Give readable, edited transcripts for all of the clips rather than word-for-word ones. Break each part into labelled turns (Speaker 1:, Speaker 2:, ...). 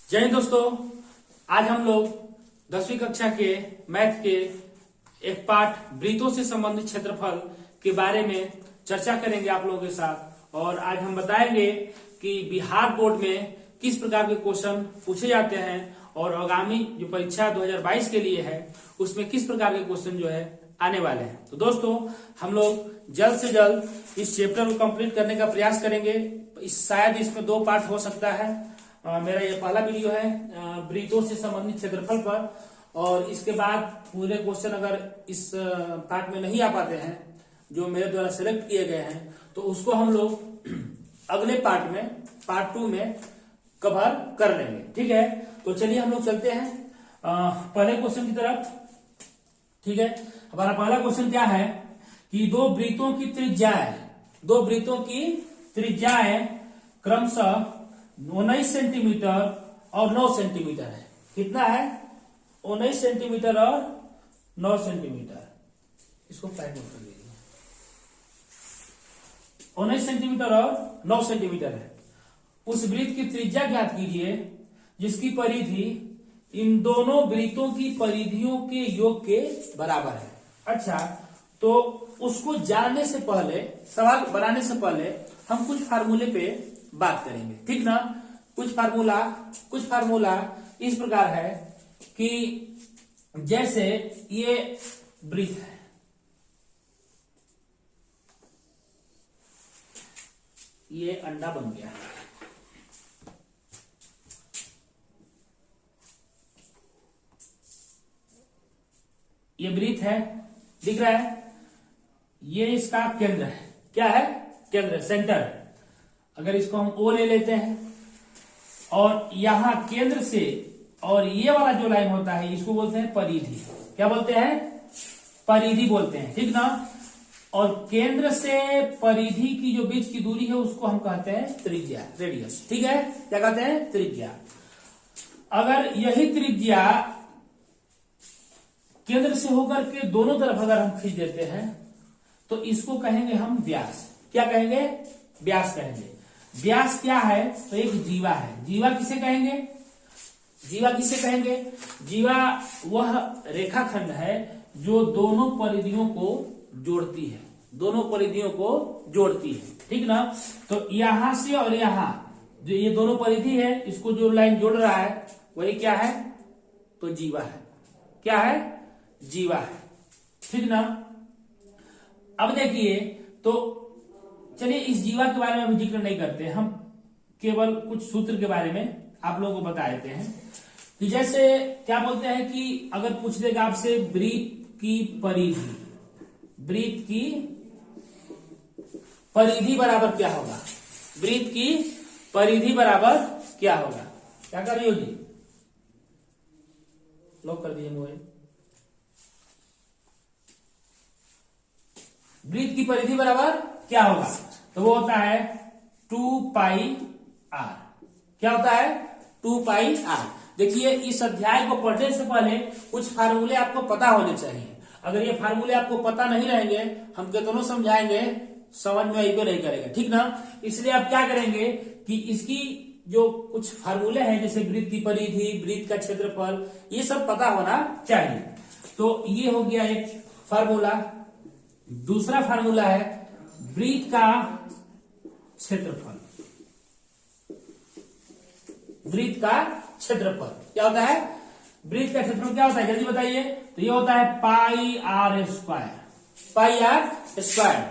Speaker 1: जय हिंद दोस्तों। आज हम लोग 10वीं कक्षा के मैथ के एक पाठ वृत्तों से संबंधित क्षेत्रफल के बारे में चर्चा करेंगे आप लोगों के साथ। और आज हम बताएंगे कि बिहार बोर्ड में किस प्रकार के क्वेश्चन पूछे जाते हैं और आगामी जो परीक्षा 2022 के लिए है उसमें किस प्रकार के क्वेश्चन जो है आने वाले हैं। तो दोस्तों हम लोग जल्द से जल्द इस चैप्टर को कंप्लीट करने का प्रयास करेंगे। शायद इसमें 2 पार्ट हो सकता है। मेरा ये पहला वीडियो है वृत्तों से संबंधित क्षेत्रफल पर, और इसके बाद पूरे क्वेश्चन अगर इस पार्ट में नहीं आ पाते हैं जो मेरे द्वारा सिलेक्ट किए गए हैं तो उसको हम लोग अगले पार्ट में पार्ट 2 में कवर कर लेंगे। ठीक है, तो चलिए हम लोग चलते हैं पहले क्वेश्चन की तरफ। ठीक है, हमारा पहला क्वेश्चन क्या है कि दो वृत्तों की त्रिज्याएं क्रमशः 19 सेंटीमीटर और 9 सेंटीमीटर है। कितना है? 19 सेंटीमीटर और 9 सेंटीमीटर। इसको टाइप कर दीजिए। 19 सेंटीमीटर और 9 सेंटीमीटर है। उस वृत्त की त्रिज्या ज्ञात कीजिए जिसकी परिधि इन दोनों वृत्तों की परिधियों के योग के बराबर है। अच्छा, तो उसको जानने से पहले, सवाल बनाने से पहले हम कुछ फार्मूले पे बात करेंगे। ठीक ना? कुछ फार्मूला इस प्रकार है कि जैसे ये वृत्त है, ये अंडा बन गया, ये वृत्त है, दिख रहा है, ये इसका केंद्र है। क्या है? केंद्र, सेंटर। अगर इसको हम O ले लेते हैं और यहां केंद्र से और ये वाला जो लाइन होता है इसको बोलते हैं परिधि। क्या बोलते हैं? परिधि बोलते हैं। ठीक ना? और केंद्र से परिधि की जो बीच की दूरी है उसको हम कहते हैं त्रिज्या, रेडियस। ठीक है, क्या कहते हैं? त्रिज्या। अगर यही त्रिज्या केंद्र से होकर के दोनों तरफ अगर हम खींच देते हैं तो इसको कहेंगे हम व्यास। क्या कहेंगे? व्यास कहेंगे। व्यास क्या है? तो एक जीवा है। जीवा किसे कहेंगे? जीवा वह रेखाखंड है जो दोनों परिधियों को जोड़ती है। ठीक ना? तो यहां से और यहां जो ये दोनों परिधि है, इसको जो लाइन जोड़ रहा है वही क्या है? तो जीवा है। क्या है? जीवा है। ठीक ना? अब देखिए, तो चलिए इस जीवा के बारे में हम जिक्र नहीं करते, हम केवल कुछ सूत्र के बारे में आप लोगों को बता देते हैं कि जैसे क्या बोलते हैं कि अगर पूछ देगा आपसे वृत्त की परिधि बराबर क्या होगा? वृत्त की परिधि बराबर क्या होगा? क्या कर रही हो जी? लॉक कर दिए मोबाइल। वृत्त की परिधि बराबर क्या होगा? तो वो होता है 2 पाई r। क्या होता है? 2 पाई r। देखिए, इस अध्याय को पढ़ने से पहले कुछ फार्मूले आपको पता होने चाहिए। अगर ये फार्मूले आपको पता नहीं रहेंगे, हम कितनों समझाएंगे, समझ में आइए नहीं करेगा। ठीक ना? इसलिए आप क्या करेंगे कि इसकी जो कुछ फार्मूले हैं जैसे वृत्त की परिधि, वृत्त का क्षेत्रफल, ये सब पता होना चाहिए। तो ये हो गया एक फार्मूला। दूसरा फार्मूला है वृत्त का क्षेत्रफल। वृत्त का क्षेत्रफल क्या होता है? वृत्त का क्षेत्रफल क्या होता है? जल्दी बताइए। तो ये होता है पाई आर स्क्वायर।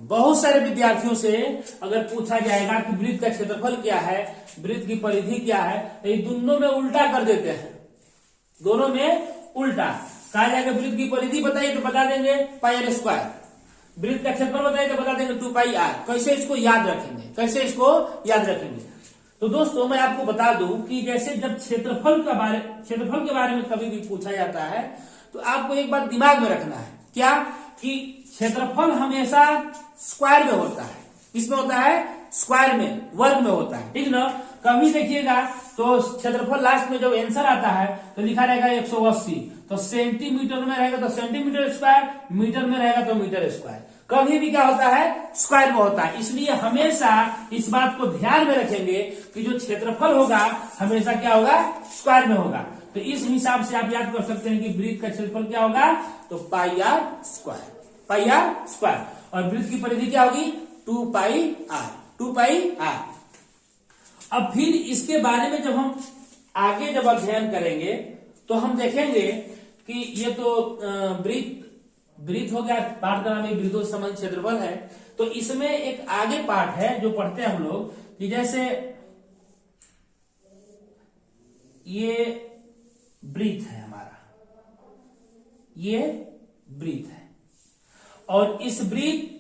Speaker 1: बहुत सारे विद्यार्थियों से अगर पूछा जाएगा कि वृत्त का क्षेत्रफल क्या है, वृत्त की परिधि क्या है, तो ये दोनों में उल्टा कर देते हैं। दोनों में उल्टा कहा जाएगा। वृत्त की परिधि बताइए तो बता देंगे पाई आर स्क्वायर। वृत्त का क्षेत्रफल बताइए तो बता देंगे 2 पाई r। कैसे इसको याद रखेंगे? तो दोस्तों मैं आपको बता दूं कि जैसे जब क्षेत्रफल के बारे में कभी भी पूछा जाता है तो आपको एक बात दिमाग में रखना है। क्या? कि क्षेत्रफल हमेशा स्क्वायर में होता है। किसमें होता है? स्क्वायर में, वर्ग में होता है। ठीक ना? कभी देखिएगा तो क्षेत्रफल लास्ट में जब आंसर आता है तो लिखा रहेगा 180, तो सेंटीमीटर में रहेगा तो सेंटीमीटर स्क्वायर, मीटर में रहेगा तो मीटर स्क्वायर। कभी भी क्या होता है, स्क्वायर में होता है। इसलिए हमेशा इस बात को ध्यान में रखेंगे कि जो क्षेत्रफल होगा हमेशा क्या होगा, स्क्वायर में होगा। तो इस हिसाब से आप याद कर सकते हैं कि वृत्त का क्षेत्रफल क्या होगा, तो pi R square, pi R square. और वृत्त की परिधि क्या होगी, 2 पाई आर, 2 पाई आर। अब फिर इसके बारे में जब हम आगे जब अध्ययन करेंगे तो हम देखेंगे कि ये तो वृत्त हो गया, पाठ का नाम वृत्तों से संबंधित क्षेत्रफल है। तो इसमें एक आगे पाठ है जो पढ़ते हैं हम लोग कि जैसे ये वृत्त है हमारा, ये वृत्त है और इस वृत्त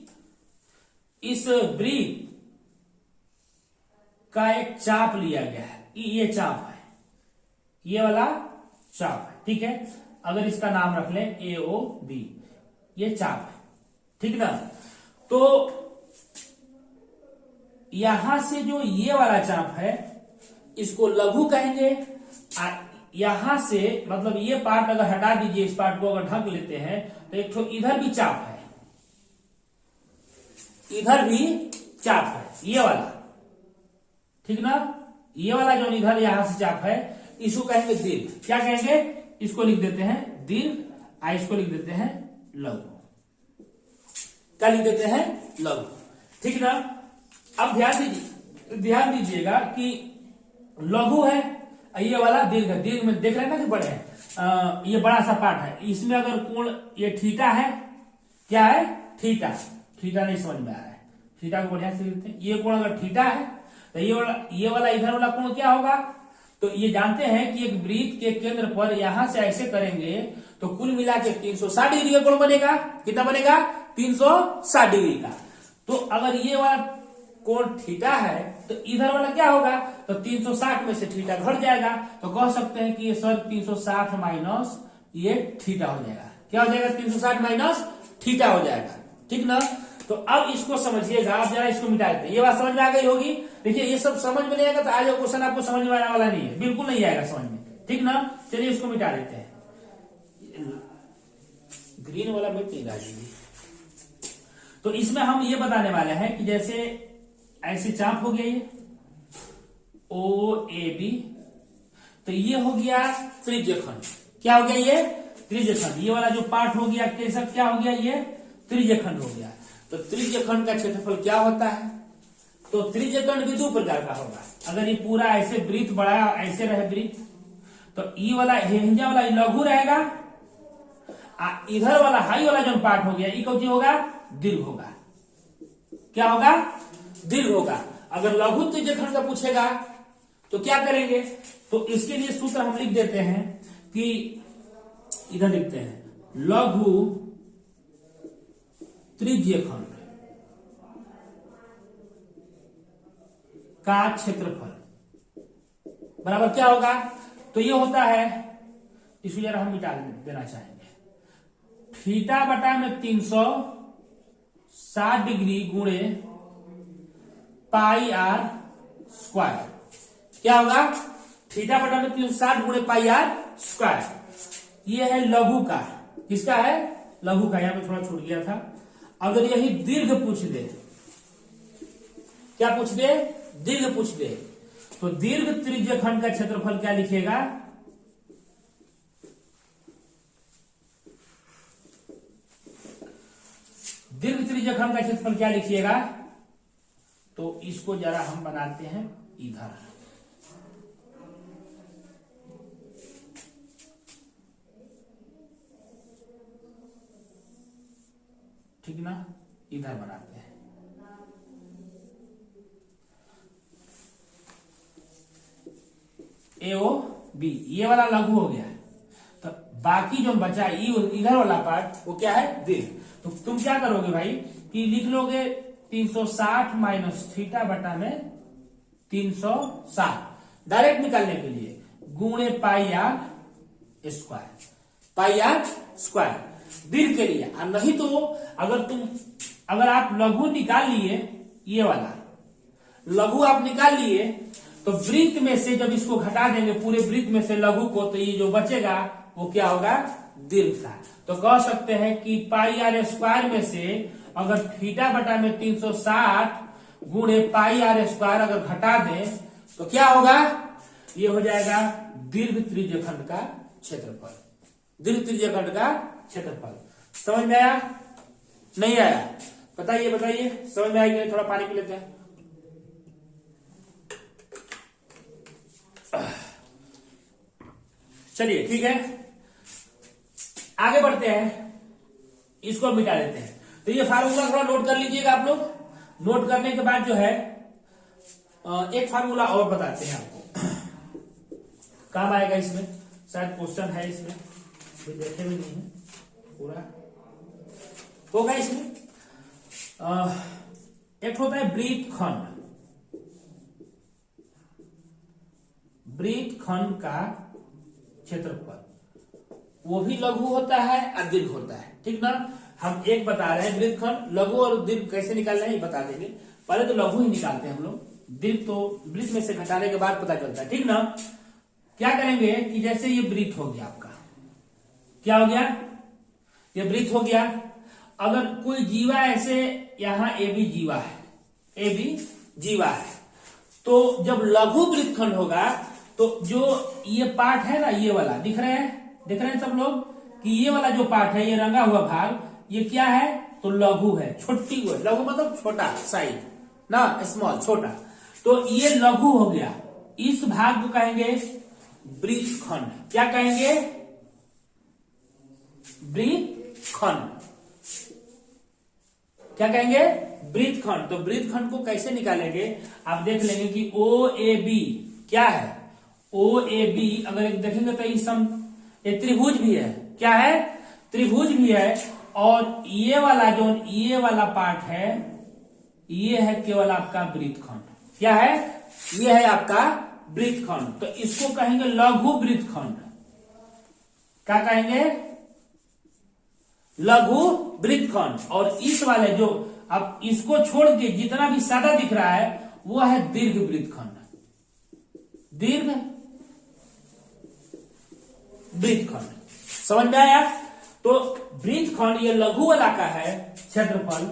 Speaker 1: का एक चाप लिया गया है, ये चाप है, ये वाला चाप है, ठीक है। अगर इसका नाम रख लें AOB, ये चाप है, ठीक ना। तो यहां से जो ये वाला चाप है इसको लघु कहेंगे। यहां से मतलब ये पार्ट अगर हटा दीजिए, इस पार्ट को अगर ढक लेते हैं तो एक तो इधर भी चाप है, इधर भी चाप है, ये वाला, ठीक ना। ये वाला जो इधर यहां से चाप है इसको कहेंगे दीर्घ। क्या कहेंगे, इसको लिख देते हैं दीर्घ, इसको लिख देते हैं लघु। क्या लिख देते हैं, लघु, ठीक ना। अब ध्यान दीजिएगा कि लघु है, ये वाला दीर्घ है। दीर्घ में देख रहे हैं ना कि बड़े हैं, ये बड़ा सा पार्ट है, इसमें अगर कोण ये थीटा है, क्या है, थीटा नहीं समझ में आ रहा है, थीटा को बढ़िया से लिखते हैं। ये कोण अगर थीटा है तो ये वाला इधर वाला कोण क्या होगा, तो ये जानते हैं कि एक वृत्त के केंद्र पर यहां से ऐसे करेंगे तो कुल मिला के 360 डिग्री का कोण बनेगा। कितना बनेगा, 360 डिग्री का। तो अगर ये वाला कोण थीटा है तो इधर वाला क्या होगा, तो 360 में से थीटा घट जाएगा, तो कह सकते हैं कि ये सर 360 माइनस ये थीटा हो जाएगा। क्या हो जाएगा, 360 माइनस थीटा हो जाएगा, ठीक ना। तो अब इसको समझिएगा, आप जरा इसको मिटा देते हैं। ये बात समझ में आ गई होगी। देखिए ये सब समझ में नहीं आएगा तो आज क्वेश्चन आपको समझ में आने वाला नहीं है, बिल्कुल नहीं आएगा समझ में, ठीक ना। चलिए इसको मिटा देते हैं, ग्रीन वाला मिट नहीं रहा जी। तो इसमें हम ये बताने वाले हैं कि जैसे ऐसे चाप हो गया ये OAB, तो ये हो गया त्रिज्यखंड। क्या हो गया, ये त्रिज्यखंड। ये वाला जो पार्ट हो गया कैसा, क्या हो गया, ये त्रिज्यखंड हो गया। तो त्रिज्यखंड का क्षेत्रफल क्या होता है, तो त्रिज्यखंड भी 2 प्रकार का होगा। अगर ये पूरा ऐसे वृत्त बड़ा ऐसे रहे वृत्त, तो ये वाला हेंजा वाला लघु रहेगा, इधर वाला हाई वाला जो पार्ट हो गया ये कौन होगा, दीर्घ होगा। क्या होगा, दीर्घ होगा। अगर लघु त्रिज्यखंड का पूछेगा तो क्या करेंगे, तो इसके लिए सूत्र हम लिख देते हैं कि इधर लिखते हैं लघु त्रिज्यखंड का क्षेत्रफल बराबर क्या होगा, तो ये होता है, इसको जरा हम मिटा देना चाहेंगे, थीटा बटा में 360 डिग्री गुणे पाई आर स्क्वायर। क्या होगा, थीटा बटा में 360 गुणे पाई आर स्क्वायर। ये है लघु का, किसका है, लघु का। यहां पे थोड़ा छूट गया था। अगर यही दीर्घ पूछ दे, क्या पूछ दे, दीर्घ पूछ दे, तो दीर्घ त्रिज्यखंड का क्षेत्रफल क्या लिखेगा, दीर्घ त्रिज्यखंड का क्षेत्रफल क्या लिखिएगा, तो इसको जरा हम बनाते हैं इधर, ठीक ना, इधर बनाते हैं। AOB ये वाला लघु हो गया, तो बाकी जो बचा इधर वाला पार्ट वो क्या है, दीर्घ। तो तुम क्या करोगे भाई कि लिख लोगे 360 माइनस थीटा बटा में 360 डायरेक्ट निकालने के लिए गुणे pi R square, pi R square दीर्घ के लिए। और नहीं तो अगर आप लघु निकाल लिए, ये वाला लघु आप निकाल लिए, तो वृत्त में से जब इसको घटा देंगे पूरे वृत्त में से लघु को, तो ये जो बचेगा वो क्या होगा, दीर्घ का। तो कह सकते हैं कि पाई आर स्क्वायर में से अगर थीटा बटा में 360 गुणे पाई आर स्क्वायर अगर घटा दें तो क्या होगा, ये हो जाएगा दीर्घ त्रिज्यखंड का क्षेत्रफल। दीर्घ त्रिज्यखंड का क्षेत्रफल समझ में आया, नहीं आया? बताइए बताइए, समझ में आएगी? थोड़ा पानी पी लेते हैं। चलिए ठीक है, आगे बढ़ते हैं, इसको मिटा देते हैं। तो ये फार्मूला थोड़ा नोट कर लीजिएगा आप लोग। नोट करने के बाद जो है एक फार्मूला और बताते हैं आपको, काम आएगा इसमें, शायद क्वेश्चन है इसमें, देखे भी नहीं है पूरा, होगा इसमें। एक होता है वृत्तखंड, वृत्तखंड का क्षेत्रफल, वो भी लघु होता है और दीर्घ होता है, ठीक ना। हम एक बता रहे हैं वृत्तखंड, लघु और दीर्घ कैसे निकालना है ये बता देंगे। पहले तो लघु ही निकालते हैं हम लोग, दीर्घ तो वृत्त में से घटाने के बाद पता चलता है, ठीक ना। क्या करेंगे कि जैसे ये वृत्त हो गया आपका, क्या हो गया, ये वृत्त हो गया। अगर कोई जीवा ऐसे, यहां ए बी जीवा है, ए बी जीवा है, तो जब लघु वृत्तखंड होगा तो जो ये पार्ट है ना, ये वाला दिख रहे हैं सब लोग, कि ये वाला जो पार्ट है, ये रंगा हुआ भाग, ये क्या है, तो लघु है, छोटी हुआ, लघु मतलब छोटा साइज ना, स्मॉल, छोटा। तो ये लघु हो गया, इस भाग को कहेंगे वृत्तखंड। क्या कहेंगे, वृत्तखंड। क्या कहेंगे, वृत्तखंड। तो वृत्तखंड को कैसे निकालेंगे, आप देख लेंगे कि ओ ए बी क्या है, ओ ए बी अगर एक देखेंगे तो ये त्रिभुज भी है, क्या है, त्रिभुज भी है। और ये वाला जो ये वाला पार्ट है, ये है केवल आपका वृत्तखंड। क्या है, ये है आपका वृत्तखंड। तो इसको कहेंगे लघु वृत्तखंड। क्या कहेंगे, लघु वृत्तखंड। और इस वाले जो, अब इसको छोड़ के जितना भी सादा दिख रहा है वो है दीर्घ वृत्तखंड, दीर्घ वृत्तखंड। समझ में आया? तो वृत्तखंड ये लघु वाला का है क्षेत्रफल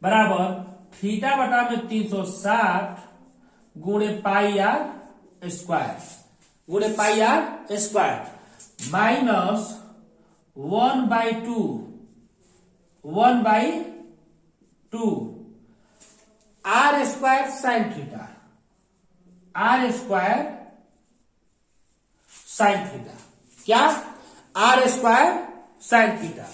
Speaker 1: बराबर थीटा बटा में 360 गुणे पाई आर स्क्वायर, गुणे pi R square minus 1/2 R square sine theta, R square sine theta. क्या, R square sine theta,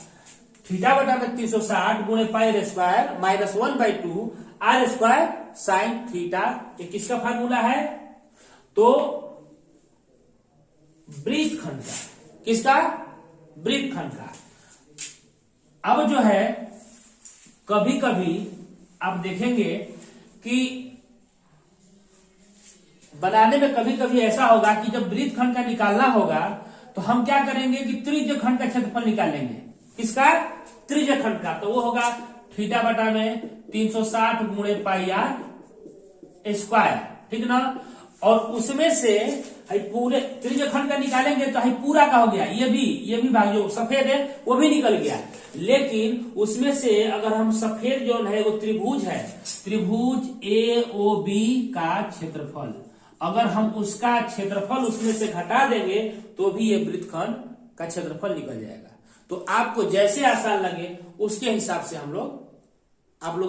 Speaker 1: theta बटा में 360 गुणे pi square minus 1/2 R square sine theta. ये किसका फार्मूला है, तो वृत्तखंड का, किसका, वृत्तखंड का। अब जो है कभी कभी आप देखेंगे कि बनाने में कभी कभी ऐसा होगा कि जब वृत्तखंड का निकालना होगा तो हम क्या करेंगे कि त्रिज्यखंड का क्षेत्रफल निकालेंगे। किसका, त्रिज्यखंड का। तो वो होगा थीटा बटा में 360 गुणे पाई आर स्क्वायर, ठीक ना। और उसमें से पूरे त्रिज्यखंड का निकालेंगे तो पूरा का हो गया, ये भी भाग जो सफेद है वो भी निकल गया। लेकिन उसमें से अगर हम सफेद जो है वो त्रिभुज है, त्रिभुज ए ओ बी का क्षेत्रफल, अगर हम उसका क्षेत्रफल उसमें से घटा देंगे तो भी ये वृत्तखंड का क्षेत्रफल निकल जाएगा। तो आपको जैसे आसान लगे उसके हिसाब से आप लोग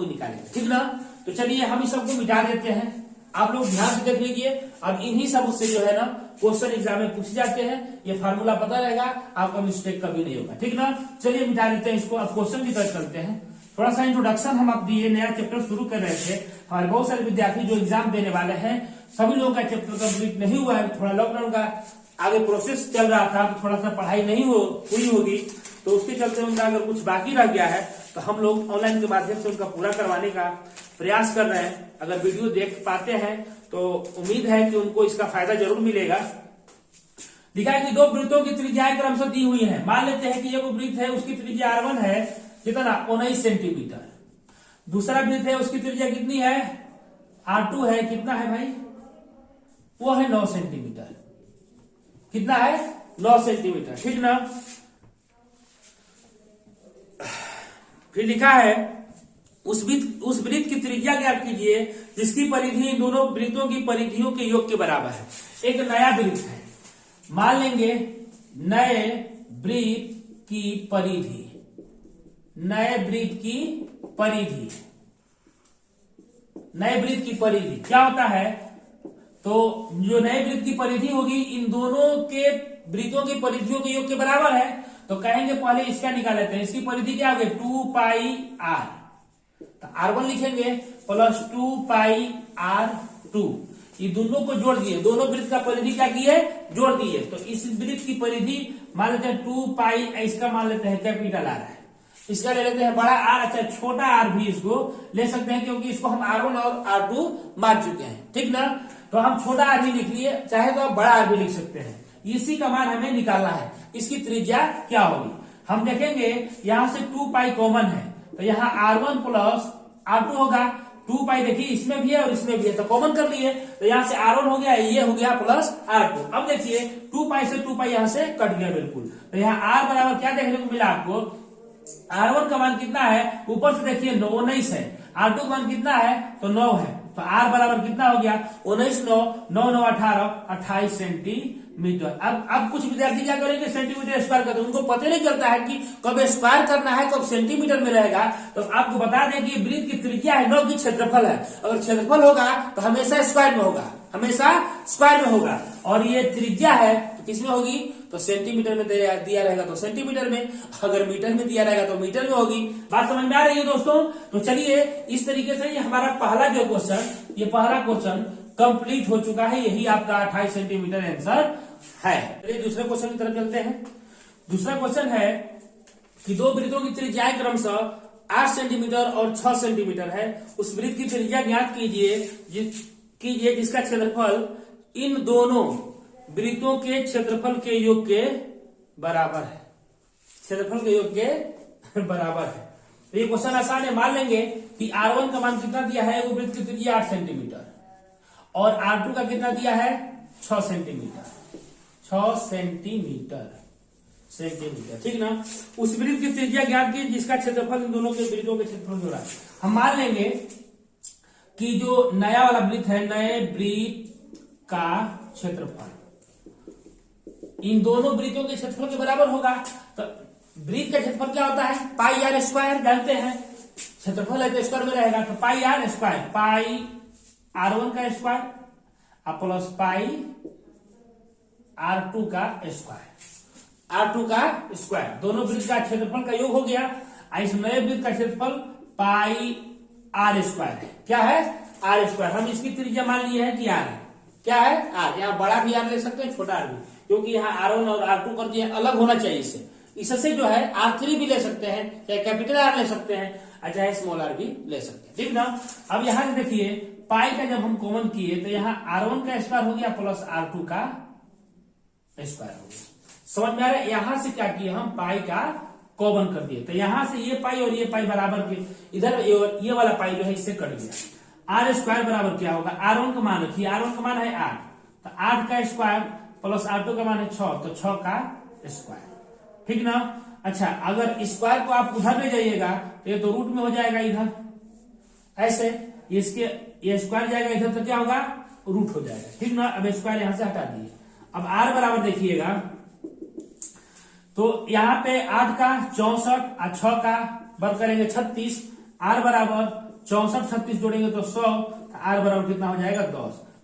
Speaker 1: निकालेंगे, ठीक ना। तो चलिए हम इस सबको मिटा देते हैं, आप लोग ध्यान से देख लीजिए। अब इन्हीं सब से जो है ना क्वेश्चन एग्जाम में पूछे जाते हैं, ये फार्मूला पता रहेगा, आपका मिस्टेक कभी नहीं होगा, ठीक ना। चलिए मिटा देते हैं इसको। अब क्वेश्चन की तरफ चलते हैं। थोड़ा सा इंट्रोडक्शन हम आप दिए, नया चैप्टर शुरू कर रहे थे। हमारे बहुत सारे विद्यार्थी जो एग्जाम देने वाले हैं सभी लोगों का चैप्टर कंप्लीट नहीं हुआ है, थोड़ा लॉकडाउन का आगे प्रोसेस चल रहा था, तो थोड़ा सा पढ़ाई नहीं हुई होगी, तो उसके चलते उनका अगर कुछ बाकी रह गया है तो हम लोग ऑनलाइन के माध्यम से उनका पूरा करवाने का प्रयास कर रहे हैं। अगर वीडियो देख पाते हैं तो उम्मीद है कि उनको इसका फायदा जरूर मिलेगा। दिखा है कि दो वृत्तों की त्रिज्याएं क्रमशः दी हुई है। मान लेते हैं कि एक वृत्त है, उसकी त्रिज्या R1 है कितना, 19 सेंटीमीटर। दूसरा वृत्त है, उसकी त्रिज्या कितनी है, R2 है, कितना है भाई, वो है 9 सेंटीमीटर। कितना है, 9 सेंटीमीटर, ठीक ना। फिर लिखा है उस वृत्त की त्रिज्या ज्ञात कीजिए जिसकी परिधि इन दोनों वृत्तों की परिधियों के योग के बराबर है। एक नया वृत्त है, मान लेंगे नए वृत्त की परिधि, नए वृत्त की परिधि, नए वृत्त की परिधि क्या होता है, तो जो नए वृत्त की परिधि होगी इन दोनों के वृत्तों की परिधियों के योग के बराबर है। तो कहेंगे पहले इसका निकाल लेते हैं, इसकी परिधि क्या होगी 2 पाई r, तो r1 लिखेंगे प्लस 2 पाई r2, ये दोनों को जोड़ दिए, दोनों वृत्त का परिधि क्या किए जोड़ दिए, तो इस वृत्त की परिधि मान लेते हैं 2 पाई, इसका मान लेते हैं कैपिटल R है, इसका ले लेते हैं बड़ा R, अच्छा छोटा r भी इसको ले सकते हैं क्योंकि इसको हम R1 और R2 मान चुके हैं, ठीक ना। तो हम छोटा r भी लिख लिए, चाहे तो आप बड़ा r भी लिख सकते हैं, इसी का मान हमें निकालना है। इसकी त्रिज्या क्या होगी, हम देखेंगे यहां से 2 पाई कॉमन है, तो यहाँ R1 प्लस R2 होगा, 2 पाई देखिए इसमें भी है और इसमें भी है, तो कॉमन कर लिए, तो यहाँ से R1 हो गया, ये हो गया प्लस R2। अब देखिए 2 पाई से 2 पाई यहाँ से कट गया बिल्कुल, तो यहाँ R बराबर क्या देखने को मिला आपको, R1 का मान कितना है, ऊपर से देखिए 19 है, R2 का मान कितना है तो 9 है, तो R बराबर कितना हो गया 19 9 9 9 18 28 सेंटीमीटर। अब कुछ विद्यार्थी क्या करेंगे सेंटीमीटर स्क्वायर करते हैं, उनको पता नहीं चलता है कि कब स्क्वायर करना है कब सेंटीमीटर में रहेगा। तो आपको बता दें कि वृत्त की त्रिज्या है 9 की क्षेत्रफल है, अगर क्षेत्रफल होगा तो हमेशा स्क्वायर में होगा, हमेशा स्क्वायर में होगा, और ये त्रिज्या है तो किसमें होगी तो सेंटीमीटर में दिया रहेगा तो सेंटीमीटर में, अगर मीटर में दिया रहेगा तो मीटर में होगी। बात समझ में आ रही है दोस्तों। तो चलिए इस तरीके से ये हमारा पहला जो क्वेश्चन, ये पहला क्वेश्चन कंप्लीट हो चुका है, यही आपका 28 सेंटीमीटर आंसर है। चलिए दूसरे क्वेश्चन की तरफ चलते हैं। दूसरा क्वेश्चन है कि दो वृत्तों की त्रिज्याएं क्रमशः 8 सेंटीमीटर और 6 सेंटीमीटर है, उस वृत्त की त्रिज्या ज्ञात कीजिए जिसका क्षेत्रफल इन दोनों वृत्तों के क्षेत्रफल के योग के बराबर है, क्षेत्रफल के योग के बराबर है। तो ये क्वेश्चन आसान है, मान लेंगे कि R1 का मान कितना दिया है, वो वृत्त की त्रिज्या 8 सेंटीमीटर और R2 का कितना दिया है 6 सेंटीमीटर, 6 सेंटीमीटर, ठीक ना। उस वृत्त की त्रिज्या ज्ञात की जिसका क्षेत्रफल इन दोनों के वृत्तों के क्षेत्रफल जोड़ा। हम मान लेंगे कि जो नया वाला वृत्त है, नए वृत्त का क्षेत्रफल इन दोनों वृत्तों के क्षेत्रफल के बराबर होगा। तो वृत्त का क्षेत्रफल क्या होता है पाई आर स्क्वायर, जानते हैं क्षेत्रफल है तो स्क्वायर में रहेगा, तो पाई आर स्क्वायर, पाई R1 का स्क्वायर प्लस पाई R2 का स्क्वायर, R2 का स्क्वायर, दोनों वृत्त का क्षेत्रफल का योग हो गया। इस नए वृत्त का क्षेत्रफल पाई R स्क्वायर है, क्या है R स्क्वायर। हम इसकी त्रिज्या मान लिए है कि R है, क्या है R, यहाँ बड़ा भी R ले सकते हैं छोटा R भी, क्योंकि यहाँ R1 और R2 कर दिया, अलग होना चाहिए इससे। इससे जो है R3 भी ले सकते हैं, चाहे कैपिटल R ले सकते हैं और चाहे स्मॉल r भी ले सकते हैं, ठीक ना। अब यहाँ से देखिए पाई का जब हम कॉमन किए तो यहाँ R1 का स्क्वायर हो गया प्लस R2 का स्क्वायर हो गया, समझ में आ रहा है। यहाँ से क्या किए हम पाई का कॉमन कर दिए, तो यहाँ से ये पाई और ये पाई बराबर के, इधर ये वाला पाई जो है इससे कट गया। R स्क्वायर बराबर क्या होगा, R1 का मान रखिए, R1 का मान है 8, तो 8 का स्क्वायर प्लस R2 का मान है 6, तो 6 का स्क्वायर, ठीक ना। अच्छा अगर स्क्वायर को आप उधर ले जाइएगा तो ये तो रूट में हो जाएगा इधर, ऐसे इसके ये स्क्वायर जाएगा इधर तो क्या होगा रूट हो जाएगा, ठीक ना। अब स्क्वायर यहां से हटा दिए। अब R बराबर देखिएगा तो यहाँ पे 8 का 64 और 6 का वर्ग करेंगे 36, R बराबर 64 36 जोड़ेंगे तो 100, R बराबर कितना हो जाएगा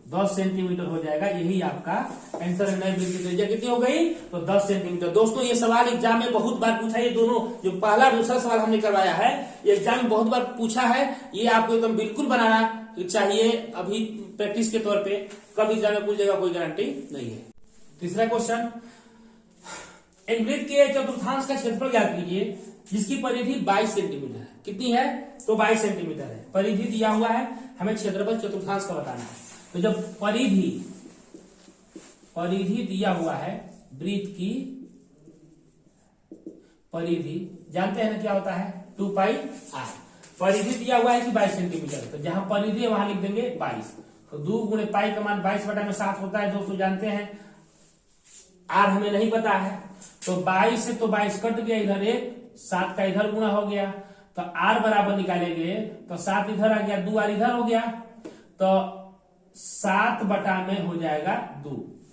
Speaker 1: 10 सेंटीमीटर हो जाएगा। यही आपका आंसर है। नए वृत्त की त्रिज्या कितनी हो गई तो 10 सेंटीमीटर। दोस्तों ये सवाल एग्जाम में बहुत बार पूछा है, ये दोनों जो पहला दूसरा सवाल हमने करवाया है ये एग्जाम में बहुत बार पूछा है, ये आपको एकदम बिल्कुल बनाना चाहिए अभी प्रैक्टिस के तौर पे, कब एग्जाम में पूछ जाएगा कोई गारंटी नहीं है। तीसरा क्वेश्चन, एक वृत्त के चतुर्थांश का क्षेत्रफल ज्ञात कीजिए जिसकी परिधि 22 सेंटीमीटर है। कितनी है तो 22 सेंटीमीटर है, परिधि दिया हुआ है, हमें क्षेत्रफल चतुर्थांश का बताना है। तो जब परिधि दिया हुआ है, वृत्त की परिधि जानते हैं ना क्या होता है 2 पाई r, परिधि दिया हुआ है कि 22 सेंटीमीटर, तो जहां परिधि है वहां लिख देंगे 22, तो 2 गुणे पाई का मान 22/7 होता है दोस्तों, जानते हैं। r हमें नहीं पता है, तो 22 से तो 22 कट गया, इधर 1 7 का इधर गुणा हो गया, तो r बराबर निकालेंगे तो 7 इधर आ गया, 2r इधर हो गया, तो 7 बटा में हो जाएगा 2।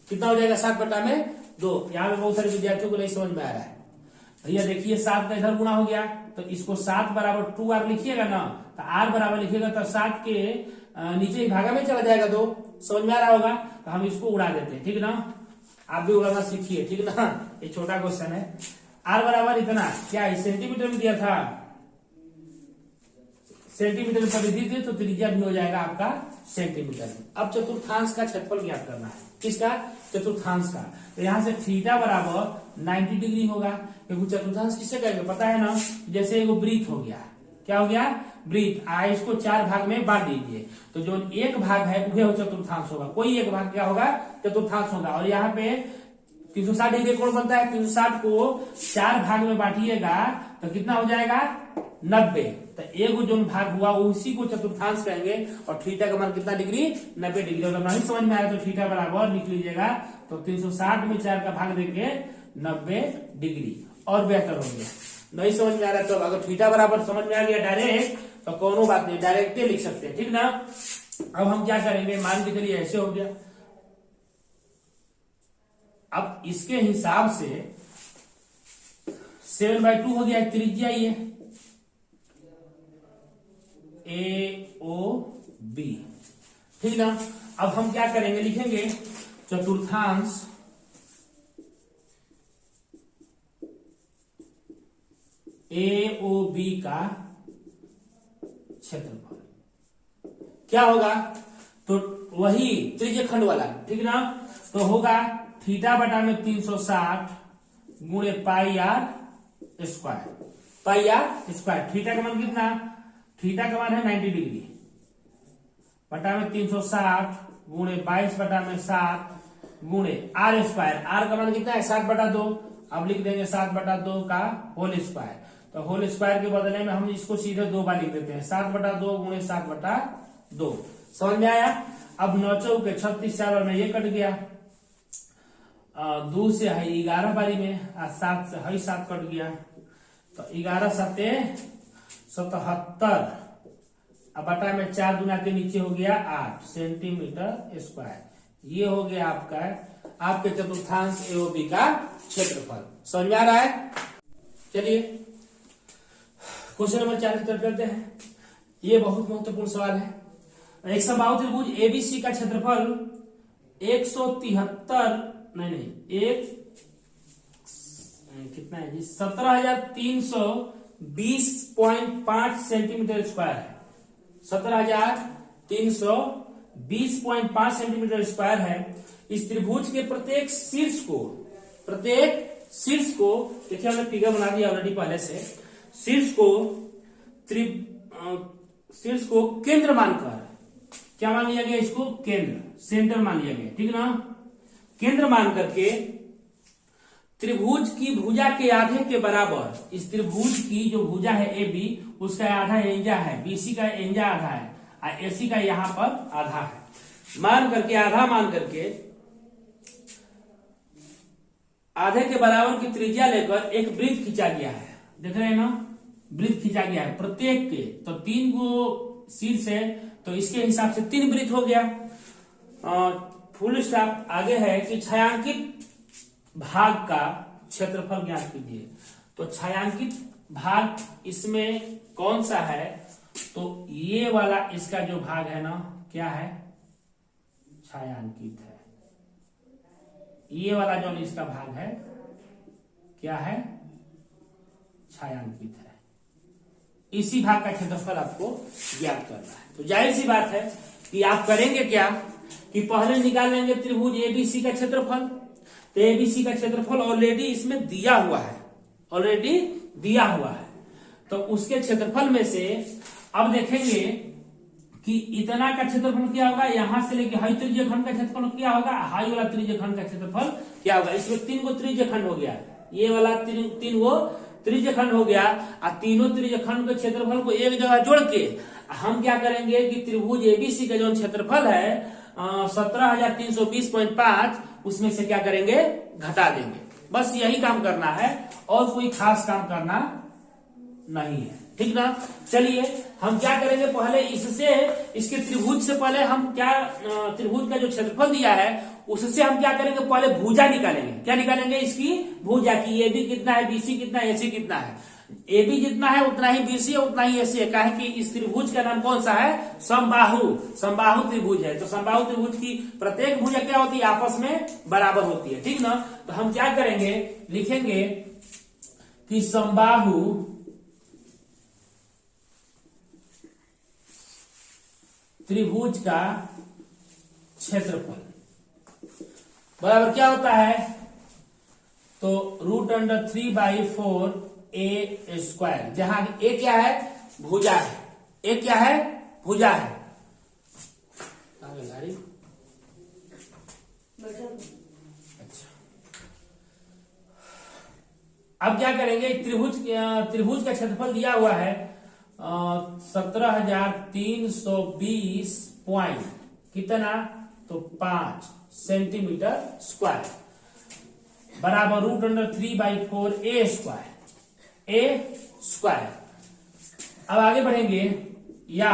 Speaker 1: कितना हो जाएगा? 7 बटा में 2। यहाँ पे बहुत सारे विद्यार्थियों को नहीं समझ में आ रहा है। भैया देखिए 7 का इधर गुणा हो गया, तो इसको 7 बराबर 2r लिखिएगा ना, तो r बराबर लिखिएगा तो 7 के नीचे ही भागा में चला जाएगा 2। समझ में आ रहा होगा? तो हम इसको उड़ा देते हैं, ठीक ना। आप भी उड़ाना सीखिए, ठीक ना। ये छोटा क्वेश्चन है। r बराबर इतना, क्या है सेंटीमीटर में दिया था, सेंटीमीटर में परिधि थी, तो त्रिज्या भी हो जाएगा आपका सेंटीमीटर में। अब चतुर्थांश का क्षेत्रफल ज्ञात करना है। किसका? चतुर्थांश का। तो यहाँ से थीटा बराबर 90 डिग्री होगा, क्योंकि चतुर्थांश किससे कहेंगे पता है ना। जैसे एगो वृत्त हो गया, क्या हो गया? वृत्त। इसको 4 भाग में बांट दीजिए, तो जो एक भाग है वह चतुर्थांश होगा, कोई एक भाग क्या होगा? चतुर्थांश होगा। और यहाँ पे 360 डिग्री कोण बनता है, 360 को 4 भाग में बांटिएगा तो कितना हो जाएगा? 90। तो एक जो भाग हुआ उसी को चतुर्थांश कहेंगे। और थीटा का मान कितना डिग्री? 90 डिग्री। अगर नहीं समझ में आया तो थीटा बराबर लिख लीजिएगा, तो 360 में 4 का भाग देके 90 डिग्री। और बेहतर हो गया। नहीं समझ में आ रहा तो अगर थीटा बराबर समझ में आ गया डायरेक्ट, तो कोनो बात नहीं, डायरेक्ट लिख सकते हैं, ठीक ना। अब हम क्या करेंगे, मान के चलिए ऐसे हो गया। अब इसके हिसाब से 7/2 हो गया त्रिज्या, ये AOB, ठीक ना। अब हम क्या करेंगे, लिखेंगे चतुर्थांश AOB का क्षेत्रफल क्या होगा? तो वही त्रिज्यखंड वाला, ठीक ना। तो होगा थीटा बटा में 360 गुणे पाई r स्क्वायर, पाई r स्क्वायर। थीटा का मान कितना? थीटा का मान है 90 डिग्री, बटा में 360 गुणे 22 बटा में 7 गुणे r स्क्वायर। r का मान कितना है? 7/2। अब लिख देंगे 7/2 का होल स्क्वायर। तो होल स्क्वायर के बदले में हम इसको सीधे 2 बार लिख देते हैं, 7/2 गुणे 7/2। समझ में आया? अब 9 चौके 36, 4 में ये कट गया, 2 से है 11 बारी में, 7 से है 7 कट गया, तो 11 7 77, अब बटा में 4 गुना के नीचे हो गया 8 सेंटीमीटर स्क्वायर। ये हो गया आपके चतुर्थांश AOB का क्षेत्रफल। समझ में आ रहा है? चलिए क्वेश्चन नंबर 4 की तरफ चलते हैं। ये बहुत महत्वपूर्ण सवाल है। एक समबाहु त्रिभुज ABC का क्षेत्रफल 173 कितना है जी? 17,320.5 सेंटीमीटर स्क्वायर है। 17,320.5 सेंटीमीटर स्क्वायर है। इस त्रिभुज के प्रत्येक शीर्ष को देखिए, हमने फिगर बना दिया ऑलरेडी पहले से। शीर्ष को केंद्र मानकर, क्या मान लिया गया? इसको केंद्र, सेंटर मान लिया गया, ठीक ना। केंद्र मान करके त्रिभुज की भुजा के आधे के बराबर, इस त्रिभुज की जो भुजा है AB, उसका आधा एंजा है, BC का एंजा आधा है, और AC का यहां पर आधा है। मान करके, आधा मान करके आधे के बराबर की त्रिज्या लेकर एक वृत्त खींचा गया है। देख रहे हैं ना, वृत्त खींचा गया है प्रत्येक के। तो 3 गो शीर्ष है, तो इसके हिसाब से 3 वृत्त हो गया। Full stop. आगे है कि छायांकित भाग का क्षेत्रफल ज्ञात कीजिए। तो छायांकित भाग इसमें कौन सा है? तो ये वाला इसका जो भाग है ना, क्या है? छायांकित है। ये वाला जो इसका भाग है क्या है? छायांकित है। इसी भाग का क्षेत्रफल आपको ज्ञात करना है। तो जाहिर सी बात है कि आप करेंगे क्या कि पहले निकाल लेंगे त्रिभुज ABC का क्षेत्रफल। तो ABC का क्षेत्रफल ऑलरेडी इसमें दिया हुआ है, तो उसके क्षेत्रफल में से अब देखेंगे कि इतना का क्षेत्रफल क्या होगा, यहां से लेके हाई त्रिज्यखंड का क्षेत्रफल क्या होगा, हाई वाला त्रिज्यखंड का क्षेत्रफल क्या होगा। इसमें 3 गो त्रिज्यखंड हो गया, ये वाला 3 गो त्रिज्यखंड हो गया। और तीनों त्रिज्यखंड के क्षेत्रफल को एक जगह जोड़ के हम क्या करेंगे कि त्रिभुज ABC का जो क्षेत्रफल है 17,320.5, उसमें से क्या करेंगे? घटा देंगे। बस यही काम करना है और कोई खास काम करना नहीं है। ठीक ना। चलिए हम क्या करेंगे, पहले इससे इसके त्रिभुज से पहले हम क्या त्रिभुज का जो क्षेत्रफल दिया है उससे हम क्या करेंगे, पहले भुजा निकालेंगे। क्या निकालेंगे, इसकी भुजा की ए बी कितना है, बीसी कितना है, एसी कितना है। ए बी जितना है उतना ही बीसी है, उतना ही एसी है। काहे कि इस त्रिभुज का नाम कौन सा है, समबाहु। समबाहु त्रिभुज है। तो समबाहु त्रिभुज की प्रत्येक भुजा क्या होती है, आपस में बराबर होती है, ठीक ना। तो हम क्या करेंगे, लिखेंगे कि समबाहु त्रिभुज का क्षेत्रफल बराबर क्या होता है, तो √3/4 a स्क्वायर, जहां ए क्या है, भुजा है। ए क्या है, भुजा है। अच्छा, अब क्या करेंगे, त्रिभुज का क्षेत्रफल दिया हुआ है 17,320 पॉइंट कितना, तो 5 सेंटीमीटर स्क्वायर बराबर √3/4 a स्क्वायर। अब आगे बढ़ेंगे, या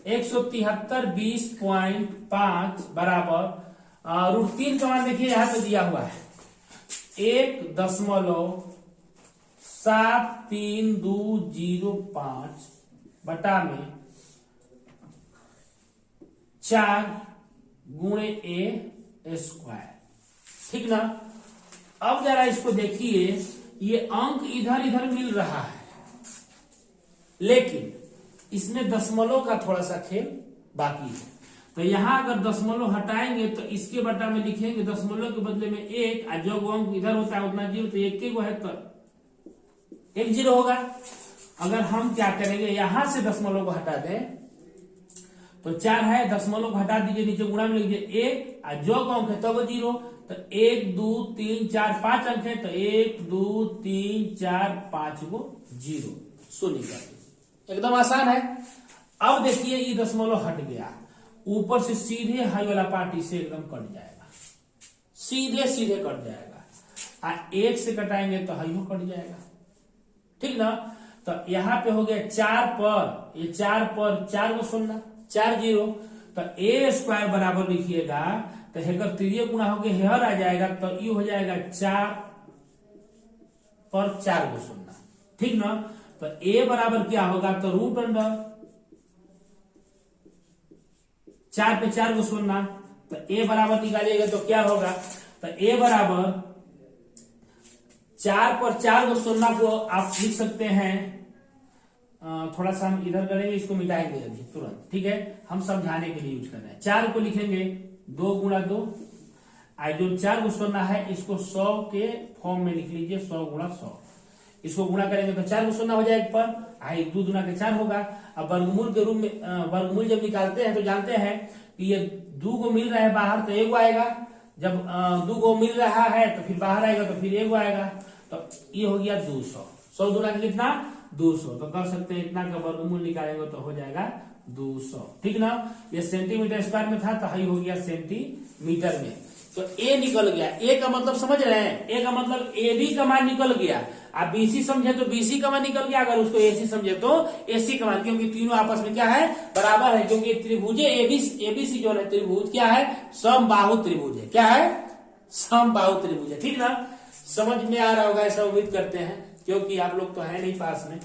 Speaker 1: 173.20.5 बराबर √3 का मान देखिए यहां पे दिया हुआ है 1.73205 बटा में 4 गुणे a स्क्वायर, ठीक ना। अब जरा इसको देखिए, ये अंक इधर इधर मिल रहा है, लेकिन इसमें दशमलव का थोड़ा सा खेल बाकी है। तो यहां अगर दशमलव हटाएंगे तो इसके बटा में लिखेंगे दशमलव के बदले में 1, और जो अंक इधर होता है उतना 0, तो 1 के है तो 1 0 होगा। अगर हम क्या करेंगे, यहां से दशमलव को हटा दें तो 4 है, दशमलव को हटा दीजिए, नीचे गुणा में लिखिए 1, और जो अंक है तब 0, तो 1 2 3 4 5 अंक है, तो 1 2 3 4 5 को 0 शून्य कर दीजिए, एकदम आसान है। अब देखिए ये दशमलव हट गया, ऊपर से सीधे हाई वाला पार्ट इससे एकदम कट जाएगा, सीधे सीधे कट जाएगा, और 1 से कटाएंगे तो हाई कट जाएगा, ठीक ना। तो यहाँ पे हो गया 4 पर, ये 4 पर 4 को शून्य 4 0, तो a स्क्वायर बराबर लिखिएगा, तो हेकर तृतीय गुणा होकर हेयर आ जाएगा, तो ये हो जाएगा 4 पर 4 को शून्य, ठीक ना। तो a बराबर क्या होगा, तो √4 पे 4 को शून्य, तो a बराबर निकालिएगा तो क्या होगा, तो a बराबर 4 पर 4 को शून्य को आप लिख सकते हैं, थोड़ा सा हम इधर करेंगे, इसको मिटाएंगे अभी तुरंत, ठीक है, हम समझाने के लिए यूज कर रहे हैं। 4 को लिखेंगे 2 गुणा 2, और जो 4 को शून्य है इसको 100 के फॉर्म में लिख लीजिए, 100 गुणा 100, इसको गुणा करेंगे तो 4 को शून्य हो जाएगा पर, आई 2 गुना के 4 होगा। अब वर्गमूल के रूप में वर्गमूल जब निकालते हैं तो जानते हैं कि ये 2 को मिल रहा है बाहर तो 1 आएगा, जब 2 को मिल रहा है तो फिर बाहर आएगा तो फिर 1 आएगा, तो ये हो गया 200। 100 गुना कितना, 200, तो कर सकते हैं इतना का वर्गमूल निकालेंगे तो हो जाएगा 200, ठीक ना। ये सेंटीमीटर स्क्वायर में था तो हाई हो गया सेंटीमीटर में, तो ए निकल गया। ए का मतलब समझ रहे हैं, ए का मतलब ए बी का मान निकल गया, आप बीसी समझे तो बीसी का मान निकल गया, अगर उसको एसी समझे तो एसी का मान, क्योंकि तीनों आपस में क्या है, बराबर है, क्योंकि त्रिभुजे एबीसी जो है त्रिभुज क्या है, समबाहु त्रिभुज है। क्या है, समबाहु त्रिभुज है, ठीक ना। समझ में आ रहा होगा ऐसा उम्मीद करते हैं, क्योंकि आप लोग तो है नहीं पास में,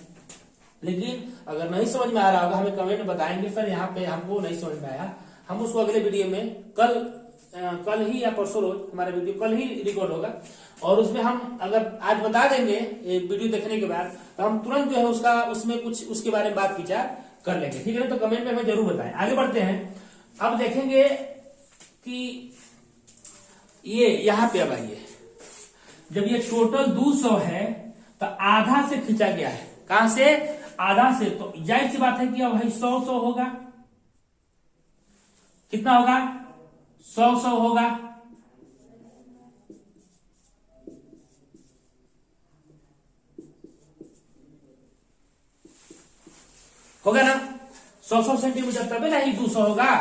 Speaker 1: लेकिन अगर नहीं समझ में आ रहा होगा हमें कमेंट में बताएंगे, सर यहाँ पे हमको नहीं समझ में आया, हम उसको अगले वीडियो में कल ही या परसों रोज, हमारा वीडियो कल ही रिकॉर्ड होगा, और उसमें हम अगर आज बता देंगे वीडियो देखने के बाद, तो हम तुरंत जो है उसमें कुछ उसके बारे में बात विचार कर लेंगे, ठीक है ना। तो कमेंट में हमें जरूर बताएं। आगे बढ़ते हैं, अब देखेंगे कि ये यहाँ पे अब आइए, जब ये टोटल 200 है तो आधा से खींचा गया है, कहां से, आधा से, तो जाहिर सी बात है कि अब भाई 100 होगा, कितना होगा, 100 होगा, होगा ना, 100 सेंटीमीटर, तभी ना ही 200 होगा।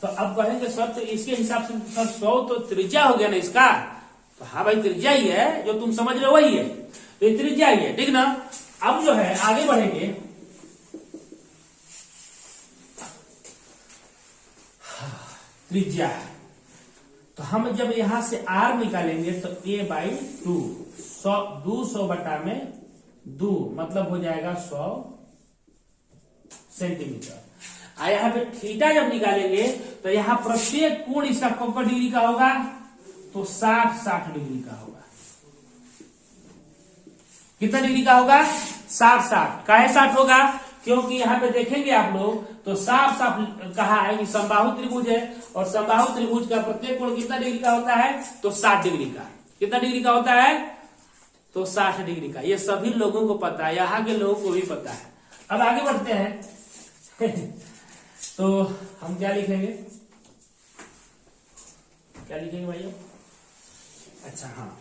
Speaker 1: तो अब कहेंगे सर तो इसके हिसाब से सर 100 तो त्रिज्या हो गया ना इसका, तो हाँ भाई त्रिज्या ही है, जो तुम समझ रहे हो वही है, तो ये त्रिज्या ही है, ठीक ना। अब जो है आगे बढ़ेंगे, त्रिज्या। तो हम जब यहां से r निकालेंगे तो a/2, 200 बटा में 2 मतलब हो जाएगा 100 सेंटीमीटर। यहाँ पे थीटा जब निकालेंगे तो यहाँ प्रत्येक कोण इसका कौन डिग्री का होगा, तो 60 डिग्री का होगा। कितना डिग्री का होगा, 60। काहे 60 होगा, क्योंकि यहाँ पे देखेंगे आप लोग तो साफ कहा है कि समबाहु त्रिभुज है, और समबाहु त्रिभुज का प्रत्येक कोण कितना डिग्री का होता है, तो 60 डिग्री का। कितना डिग्री का होता है, तो 60 डिग्री का। ये सभी लोगों को पता है, यहाँ के लोगों को भी पता है। अब आगे बढ़ते हैं तो हम क्या लिखेंगे, भैया? अच्छा हाँ,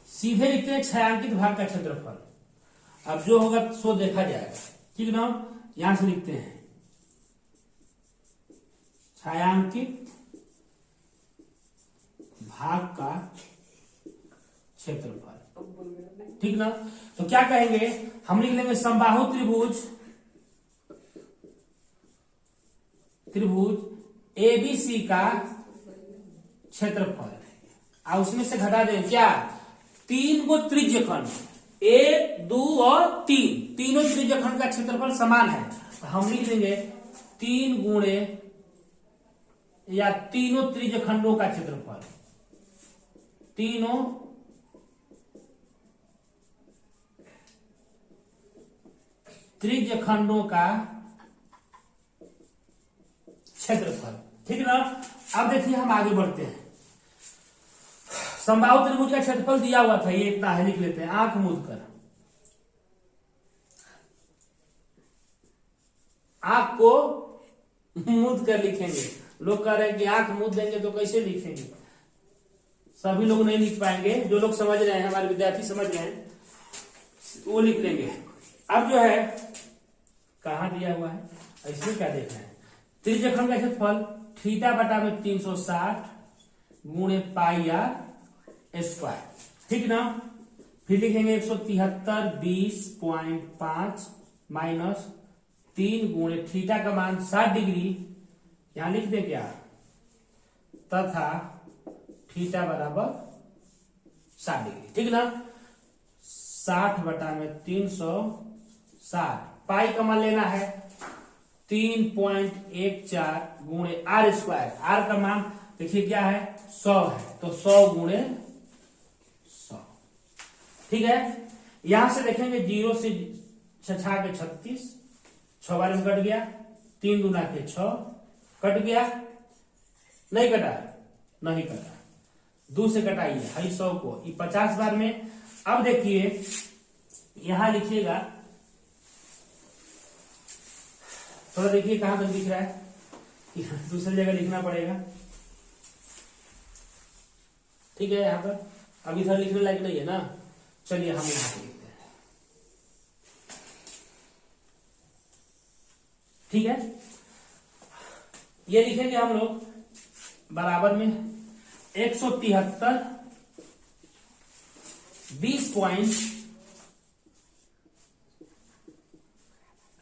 Speaker 1: सीधे लिखते हैं छायांकित भाग का क्षेत्रफल। अब जो होगा सो देखा जाएगा, ठीक ना। यहां से लिखते हैं छायांकित भाग का क्षेत्रफल, ठीक ना। तो क्या कहेंगे, हम लिख लेंगे समबाहु त्रिभुज एबीसी का क्षेत्रफल, और उसमें से घटा दें क्या, 3 को त्रिज्यखंड, 1, 2 और 3, तीनों त्रिज्यखंड का क्षेत्रफल समान है। तो हम लिख देंगे 3 गुणे या तीनों त्रिज्यखंडों का क्षेत्रफल, तीनों त्रिज्यखंडों का क्षेत्रफल, ठीक ना। अब देखिए हम आगे बढ़ते हैं। समबाहु त्रिभुज का क्षेत्रफल दिया हुआ था, ये इतना है, लिख लेते हैं आंख मूंद कर। आंख को मूंद कर लिखेंगे। लोग कह रहे हैं कि आंख मूंद देंगे तो कैसे लिखेंगे, सभी लोग नहीं लिख पाएंगे। जो लोग समझ रहे हैं, हमारे विद्यार्थी समझ रहे हैं, वो लिख लेंगे। अब जो है कहां दिया हुआ है, इसमें क्या देखना है, त्रिज्यखंड का क्षेत्रफल थीटा बटा में 360 गुणे पाई आर स्क्वायर, ठीक ना। फिर लिखेंगे 173 20.5 माइनस 3 गुणे थीटा का मान 60 डिग्री, यहां लिख दे क्या, तथा थीटा बराबर 60 डिग्री, ठीक ना। 60 बटा में 360, पाई का मान लेना है 3.14 गुणे आर स्क्वायर। आर का मान देखिए क्या है, 100 है, तो 100 गुणे 100, ठीक है। यहां से देखेंगे 0 से 6 के 36, 6 बार में कट गया, 3 दूना के 6, कट गया, नहीं कटा, नहीं कटा, 2 से कटाइए है 100 को, 50 बार में। अब देखिए यहां लिखिएगा, थोड़ा देखिए कहां तक दिख रहा है, दूसरी जगह लिखना पड़ेगा, ठीक है। यहाँ पर अब इधर लिखने लायक नहीं है ना, चलिए हम यहाँ पे लिखते हैं, ठीक है। ये लिखेंगे हम लोग बराबर में 173 20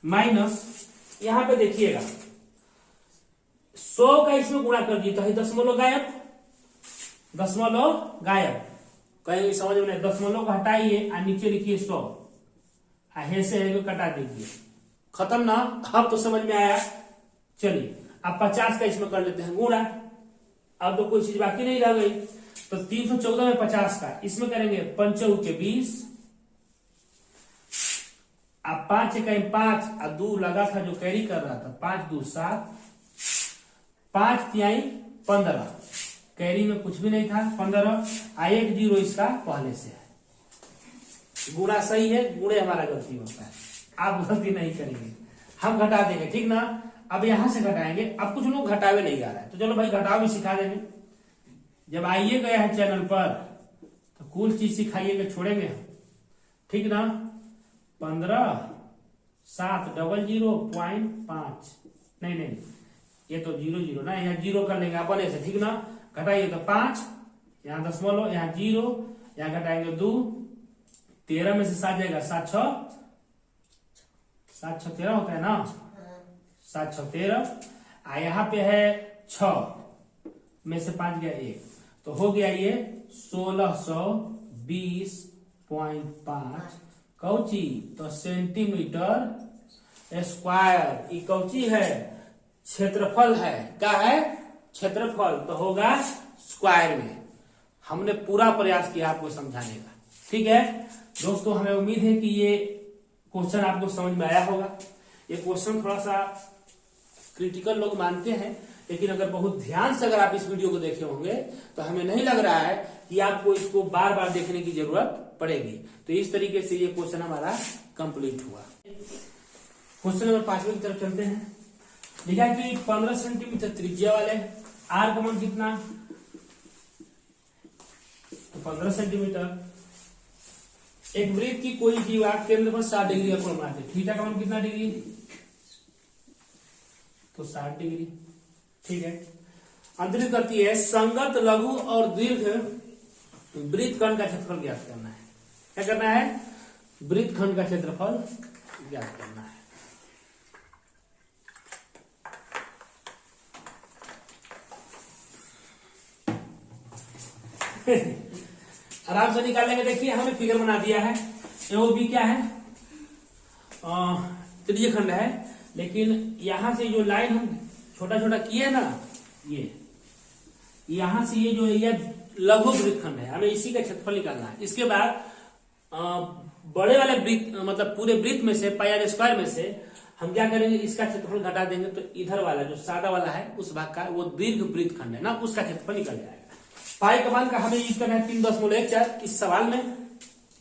Speaker 1: माइनस, यहां पे देखिएगा 100 का इसमें गुणा कर दिए तो है दशमलव गायब, दशमलव गायब, कहीं समझ में नहीं, दशमलव को हटाइए और नीचे लिखिए 100, हे से है कटा दीजिए, खत्म ना। अब तो समझ में आया। चलिए अब 50 का इसमें कर लेते हैं गुणा, अब तो कोई चीज बाकी नहीं रह गई। तो 314 में 50 का इसमें करेंगे 5 के 20, अब 5 इकाई 5 और 2 लगा था जो कैरी कर रहा था, 5 2 7, 5 तिहाई 15, कैरी में कुछ भी नहीं था 15, 1 0 इसका पहले से है। गुणा सही है, गुणे हमारा गलती होता है, आप गलती नहीं करेंगे, हम घटा देंगे, ठीक ना। अब यहां से घटाएंगे, अब कुछ लोग घटावे नहीं आ रहा है, तो चलो भाई घटाव भी सिखा देंगे। जब आइए गए हैं चैनल पर तो कुल चीज सिखाइएगा, छोड़ेंगे हम, ठीक ना। 15 7 00.5, नहीं ये तो 0 0 ना, यहाँ 0 कर लेंगे अपने से, ठीक ना। घटाइए तो 5, यहाँ दशमलव, यहाँ 0, यहाँ घटाएंगे 2 13 में से 7 जाएगा, 7 6 13 होता है ना, 7 6 13। यहाँ पे है 6 में से 5 गया 1, तो हो गया ये 1620.5 कौची, तो सेंटीमीटर स्क्वायर। ये कौची है, क्षेत्रफल है। क्या है, क्षेत्रफल, तो होगा स्क्वायर में। हमने पूरा प्रयास किया आपको समझाने का। ठीक है दोस्तों, हमें उम्मीद है कि ये क्वेश्चन आपको समझ में आया होगा। ये क्वेश्चन थोड़ा सा क्रिटिकल लोग मानते हैं, लेकिन अगर बहुत ध्यान से अगर आप इस वीडियो को देखे होंगे तो हमें नहीं लग रहा है कि आपको इसको बार बार देखने की जरूरत पड़ेगी। तो इस तरीके से ये क्वेश्चन हमारा कंप्लीट हुआ। क्वेश्चन नंबर 5 की तरफ चलते हैं। लिखा है कि 15 सेंटीमीटर त्रिज्या वाले आर का मान कितना, तो 15 सेंटीमीटर। एक वृत्त की कोई दीवार केंद्र पर 60 डिग्री का कोण बनाते, थीटा का मान कितना डिग्री, तो 60 डिग्री। ठीक है, अंतरित करती है संगत लघु और दीर्घ वृत्तखंड का क्षेत्रफल ज्ञात करना है। क्या करना है, वृत्तखंड का क्षेत्रफल ज्ञात करना है। आराम से निकालेंगे। देखिए हमने फिगर बना दिया है, वो भी क्या है, त्रिज्य खंड है, लेकिन यहां से जो लाइन हम छोटा छोटा किए ना, ये यहां से ये जो है ये लघु वृत्तखंड है, हमें इसी का क्षेत्रफल निकालना है। इसके बाद बड़े वाले वृत्त मतलब पूरे वृत्त में से पाई स्क्वायर में से हम क्या करेंगे, इसका क्षेत्रफल घटा देंगे, तो इधर वाला जो सादा वाला है उस भाग का, वो दीर्घ वृत्तखंड है ना, उसका क्षेत्रफल निकल जाएगा। पाई का मान का हमें यूज करना है 3.14 इस सवाल में,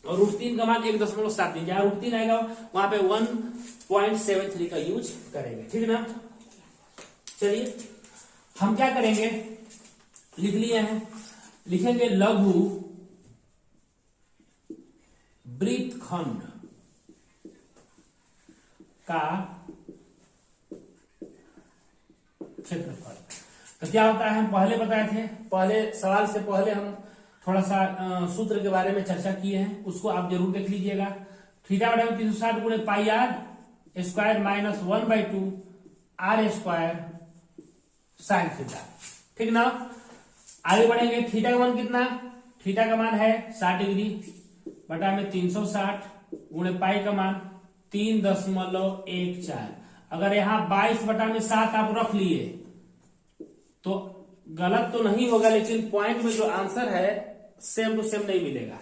Speaker 1: और √3 का मान 1.73। जहां √3 आएगा वहां पे 1.73 का यूज करेंगे। ठीक है ना, चलिए हम क्या करेंगे, लिख लिए हैं, लिखेंगे लघु वृत्तखंड का क्षेत्रफल। तो क्या होता है, हम पहले बताए थे, पहले सवाल से पहले हम थोड़ा सा सूत्र के बारे में चर्चा किए हैं, उसको आप जरूर देख लीजिएगा। थीटा बटा 360 गुणे pi R square minus 1/2 R square sine theta. ठीक ना, आगे बढ़ेंगे। थीटा का मान कितना, थीटा का मान है 60 डिग्री बटा में 360 गुणे पाई का मान 3.14। अगर यहाँ 22 बटा में 7 आप रख लिए तो गलत तो नहीं होगा, लेकिन पॉइंट में जो आंसर है सेम टू सेम नहीं मिलेगा,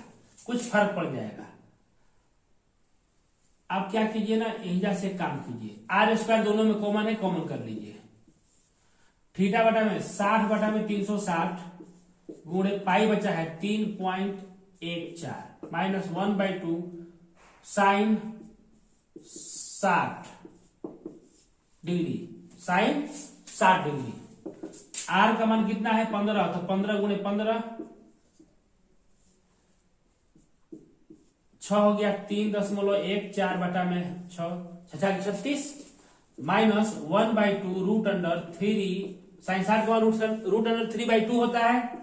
Speaker 1: कुछ फर्क पड़ जाएगा। आप क्या कीजिए ना, एहिजा से काम कीजिए, आर स्क्वायर दोनों में कॉमन है, कॉमन कर लीजिए। थीटा बटा में 60 बटा में 360 गुणे पाई बचा है 3.14 minus 1/2 sine 60 degree, sine 60 degree. R का मान कितना है 15, तो 15 गुणे 15 6 हो गया, 3.14 बटा में 6 36 माइनस 1/2 √3 साइन 60 का √3/2 होता है,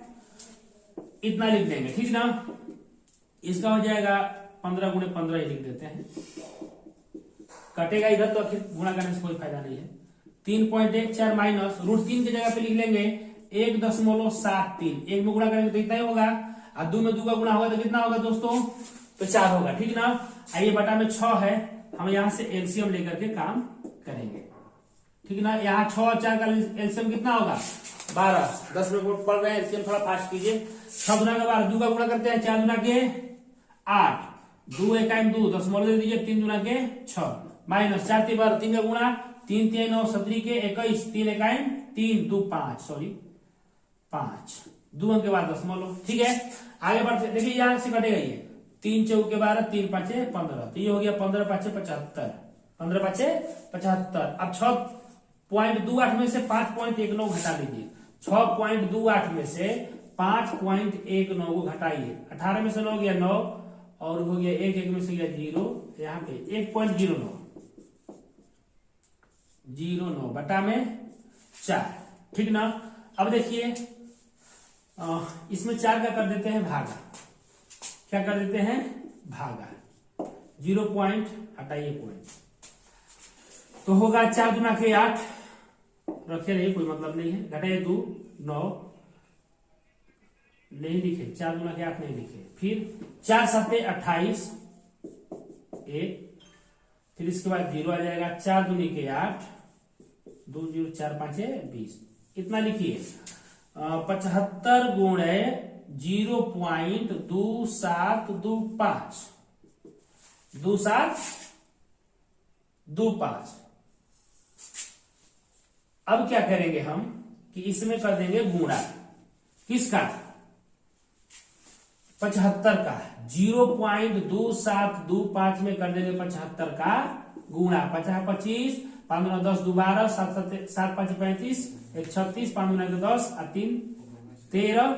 Speaker 1: इतना लिख देंगे। ठीक ना, इसका हो जाएगा 15 गुणे 15 ही लिख देते हैं, कटेगा इधर तो आखिर गुणा करने से कोई फायदा नहीं है। 3.14 माइनस √3 की जगह पे लिख लेंगे 1.73, एक में गुणा करेंगे तो इतना ही होगा, और 2 में 2 का गुणा होगा तो कितना होगा दोस्तों, तो 4 होगा। ठीक ना, आइए बटा में 6 है, हम यहां से एलसीएम लेकर के काम करेंगे। ठीक ना, यहाँ 6 और 4 का एलसीएम कितना होगा 12, 10 में पढ़ रहे हैं, एलसीएम थोड़ा फास्ट कीजिए। 6 गुना का 12, 2 का गुणा करते हैं, 4 गुना के 8, 2 1 2 दशमलव दे दीजिए, 3 गुना के 6 माइनस 4 3 12, 3 का गुणा 3 3 9 17 के 21, 3 1 3 2 5 सॉरी 5, 2 अंक के बाद दशमलव। ठीक है, आगे बढ़ते, देखिए यहां से कटेगा ये 3 4 के 12, 3 5 15, तो ये हो गया 15 5 75, 15 5 75। अब 6.28 में से 5.19 घटा दीजिए, 6.28 में से 5.19 को घटाइए, 18 में से 9 गया 9 और हो गया 1 1 में से गया 0, यहाँ पे 1.09 बटा में 4। ठीक ना, अब देखिए इसमें 4 का कर देते हैं भागा, क्या कर देते हैं भागा। 0 पॉइंट हटाइए पॉइंट, तो होगा 4 गुना के 8, रखे रहिए कोई मतलब नहीं है, घटाइए 2 9, नहीं लिखे 4 गुना के 8 नहीं लिखे, फिर 4 7 28 1, फिर इसके बाद 0 आ जाएगा, 4 दूनी के 8, 2 0 4 5 20, इतना लिखिए। 75 गुणे 0.2725, 2725। अब क्या करेंगे हम कि इसमें कर देंगे गुणा, किसका? 75 का 0.2725 में कर देंगे 75 का गुणा, 50 25, 5 10 2 12, 7 5 35, 1 36, 5 10 और 3 13,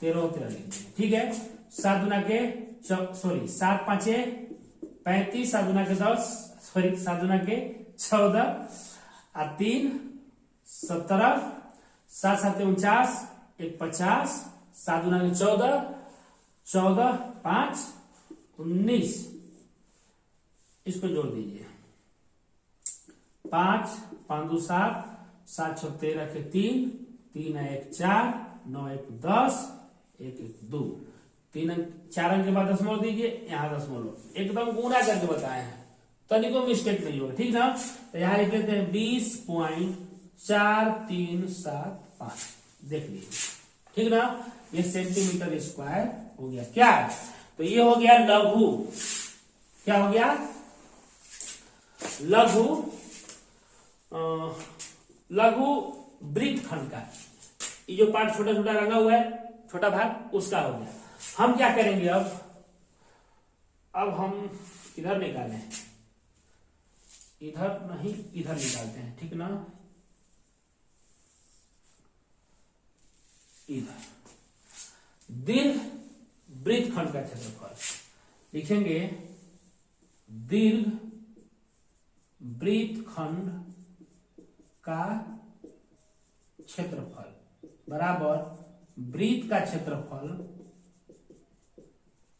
Speaker 1: 13 ठीक है। 7 गुना के 7 5 35, 7 गुना के 10, 7 गुना के 14 और 3 17, 7 7 49, 1 50, 7 गुना के 14, 14 5 19, इसको जोड़ दीजिए, 5 5 2 7, 7 6 13 के 3, 3 1 4, 9 1 10, 1 1 2, 3 अंक 4 अंक के बाद दशमलव दीजिए, यहाँ दशमलव एकदम गुणा करके बताए हैं, तनिको मिस्टेक नहीं होगा, ठीक ना। तो यहाँ लिख लेते हैं 20.4375, देख लीजिए, ठीक ना। ये सेंटीमीटर स्क्वायर हो गया, क्या? तो ये हो गया लघु, क्या हो गया? लघु लघु वृत्तखंड का, ये जो पार्ट छोटा छोटा रंगा हुआ है, छोटा भाग, उसका हो गया। हम क्या करेंगे अब हम इधर निकालें, इधर नहीं इधर निकालते हैं, ठीक ना। इधर दीर्घ वृत्तखंड का क्षेत्रफल लिखेंगे, दीर्घ वृत्तखंड का क्षेत्रफल बराबर वृत्त का क्षेत्रफल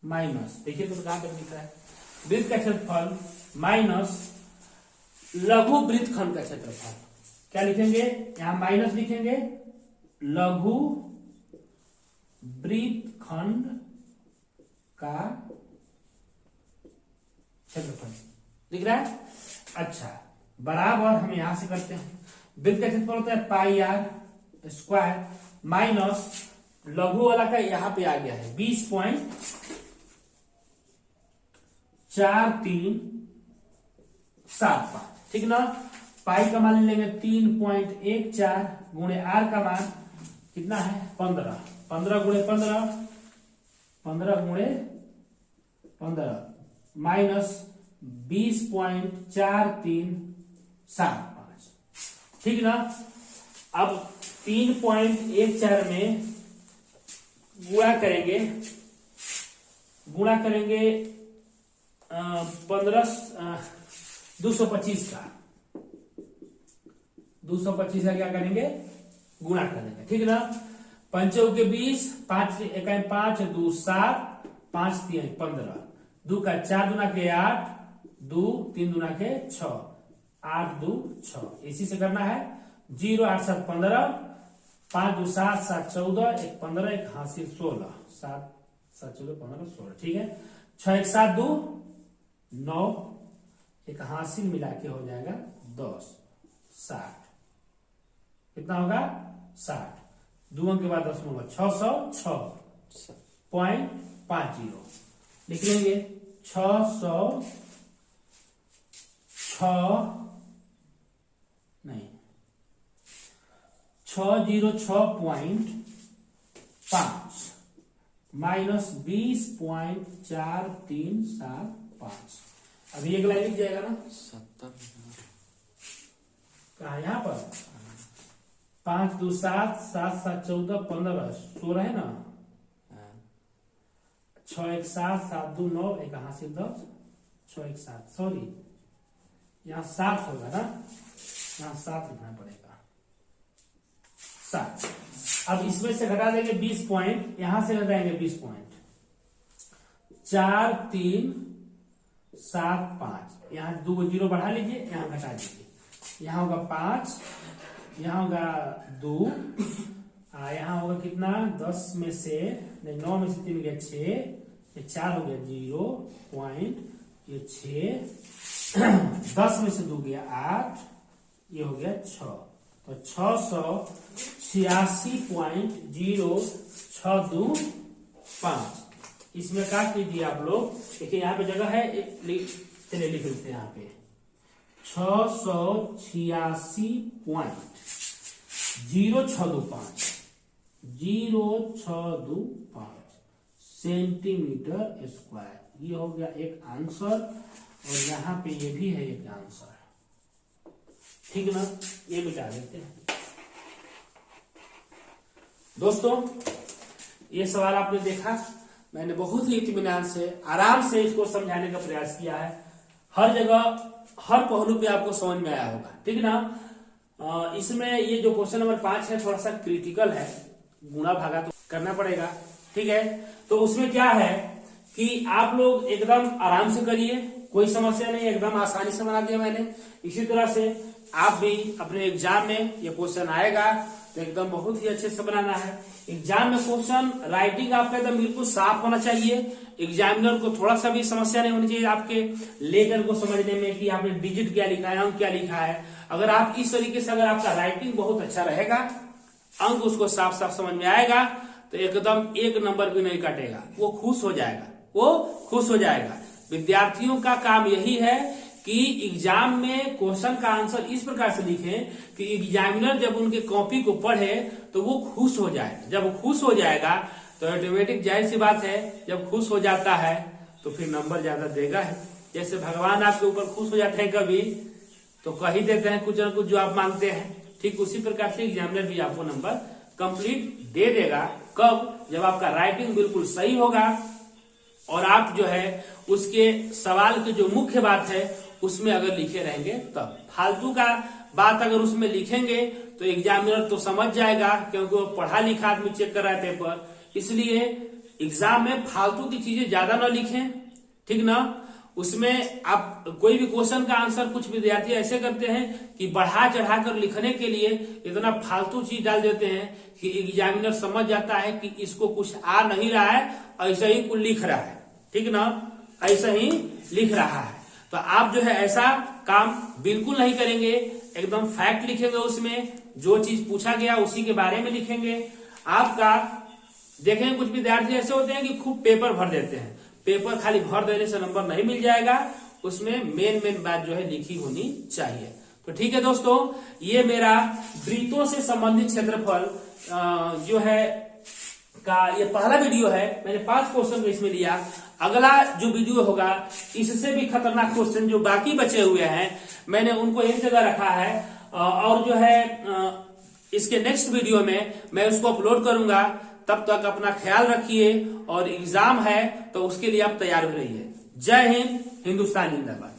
Speaker 1: माइनस, देखिए तो कहां पर लिख रहा है, वृत्त का क्षेत्रफल माइनस लघु वृत्तखंड का क्षेत्रफल। क्या लिखेंगे? यहां माइनस लिखेंगे, लघु वृत्तखंड का क्षेत्रफल दिख रहा है। अच्छा, बराबर हम यहां से करते हैं, वृत्त का क्षेत्रफल होता है पाई आर स्क्वायर माइनस लघु वाला का यहां पे आ गया है 20.4375, ठीक ना। पाई का मान लेंगे 3.14 गुणे आर का मान कितना है 15, 15 गुणे 15, 15 गुणे 15 माइनस 20.4375, ठीक ना। अब 3.14 में गुणा करेंगे 225 का 225 का क्या करेंगे? गुणा करेंगे, ठीक ना। 5 के 20, 5 1 5, 2 7, 5 3 15, 2 का 4 दुना के 8, 2 3 दुना के 6, 8 2 6, इसी से करना है। 0 8 7 15, 5 2 7 7 14, 1 15, 1 हासिल 16, 7 7 14 15 16, ठीक है। 6 1 7 2 9, एक हासिल मिला के हो जाएगा 10 60, कितना होगा 60, 2 अंक के बाद 10 होगा 606.50, लिख लेंगे 606 नहीं 606.5 माइनस 20.4375। अभी एक लाइन लिख जाएगा ना
Speaker 2: 70,
Speaker 1: कहा यहाँ पर 5 2 7 7 7 14 15 16 है ना, 6 1 7 7 2 9, एक हासिल 10, 6 1 7, सॉरी यहाँ 7 होगा ना, यहाँ 7 लिखना पड़ेगा 7। अब इसमें से घटा देंगे 20 पॉइंट, यहां से घटाएंगे 20 पॉइंट, 4 3 7 5, यहाँ 2 जीरो बढ़ा लीजिए, यहाँ घटा दीजिए, यहाँ होगा 5, यहाँ होगा 2, यहाँ होगा कितना 10 में से नहीं 9 में से 3 गया 6, ये 4 हो गया 0 पॉइंट, ये 6 10 में से 2 गया 8, ये हो गया 6, तो 686.0625 इसमें काट लीजिए आप लोग। देखिए यहाँ पे जगह है, चलिए लिख लेते हैं यहाँ पे 686.0625 सेंटीमीटर स्क्वायर, ये हो गया एक आंसर, और यहाँ पे ये भी है एक आंसर, ठीक ना। ये मिटा देते हैं दोस्तों। ये सवाल आपने देखा, मैंने बहुत ही इत्मीनान से आराम से इसको समझाने का प्रयास किया है, हर जगह हर पहलू पे आपको समझ में आया होगा, ठीक ना। इसमें ये जो क्वेश्चन नंबर 5 है थोड़ा सा क्रिटिकल है, गुणा भागा तो करना पड़ेगा, ठीक है। तो उसमें क्या है कि आप लोग एकदम आराम से करिए, कोई समस्या नहीं, एकदम आसानी से बना दिया मैंने। इसी तरह से आप भी अपने एग्जाम में ये क्वेश्चन आएगा तो एकदम बहुत ही अच्छे से बनाना है। एग्जाम में क्वेश्चन राइटिंग आपका एकदम बिल्कुल साफ होना चाहिए, एग्जामिनर को थोड़ा सा भी समस्या नहीं होनी चाहिए आपके लेटर को समझने में कि आपने डिजिट क्या लिखा है, अंक क्या लिखा है। अगर आप इस तरीके से, अगर आपका राइटिंग बहुत अच्छा रहेगा, अंक उसको साफ साफ समझ में आएगा, तो एकदम 1 नंबर भी नहीं कटेगा, वो खुश हो जाएगा, वो खुश हो जाएगा। विद्यार्थियों का काम यही है कि एग्जाम में क्वेश्चन का आंसर इस प्रकार से लिखें कि एग्जामिनर जब उनके कॉपी को पढ़े तो वो खुश हो जाए। जब वो खुश हो जाएगा तो ऑटोमेटिक जाहिर सी बात है, जब खुश हो जाता है तो फिर नंबर ज्यादा देगा है। जैसे भगवान आपके ऊपर खुश हो जाते हैं कभी तो कह ही देते हैं कुछ न कुछ जो आप मांगते हैं, ठीक उसी प्रकार से एग्जामिनर भी आपको नंबर कंप्लीट दे देगा। कब? जब आपका राइटिंग बिल्कुल सही होगा और आप जो है उसके सवाल की जो मुख्य बात है उसमें अगर लिखे रहेंगे तब। फालतू का बात अगर उसमें लिखेंगे तो एग्जामिनर तो समझ जाएगा, क्योंकि वो पढ़ा लिखा आदमी चेक कर रहा है पेपर, इसलिए एग्जाम में फालतू की चीजें ज्यादा ना लिखें, ठीक ना। उसमें आप कोई भी क्वेश्चन का आंसर, कुछ विद्यार्थी ऐसे करते हैं कि बढ़ा चढ़ाकर लिखने के लिए इतना फालतू चीज डाल देते हैं कि एग्जामिनर समझ जाता है कि इसको कुछ आ नहीं रहा है, ऐसा ही कुछ लिख रहा है, ठीक ना, ऐसा ही लिख रहा है। तो आप जो है ऐसा काम बिल्कुल नहीं करेंगे, एकदम फैक्ट लिखेंगे, उसमें जो चीज पूछा गया उसी के बारे में लिखेंगे। आपका देखेंगे कुछ विद्यार्थी ऐसे होते हैं कि खूब पेपर भर देते हैं, पेपर खाली भर देने से नंबर नहीं मिल जाएगा, उसमें मेन बात जो है लिखी होनी चाहिए। तो ठीक है दोस्तों, ये मेरा वृत्तों से संबंधित क्षेत्रफल जो है का ये पहला वीडियो है। मैंने 5 क्वेश्चन इसमें लिया। अगला जो वीडियो होगा इससे भी खतरनाक क्वेश्चन जो बाकी बचे हुए हैं मैंने उनको एक जगह रखा है, और जो है इसके नेक्स्ट वीडियो में मैं उसको अपलोड करूंगा। तब तक अपना ख्याल रखिए, और एग्जाम है तो उसके लिए आप तैयार भी रहिए। जय हिंद, हिंदुस्तान जिंदाबाद।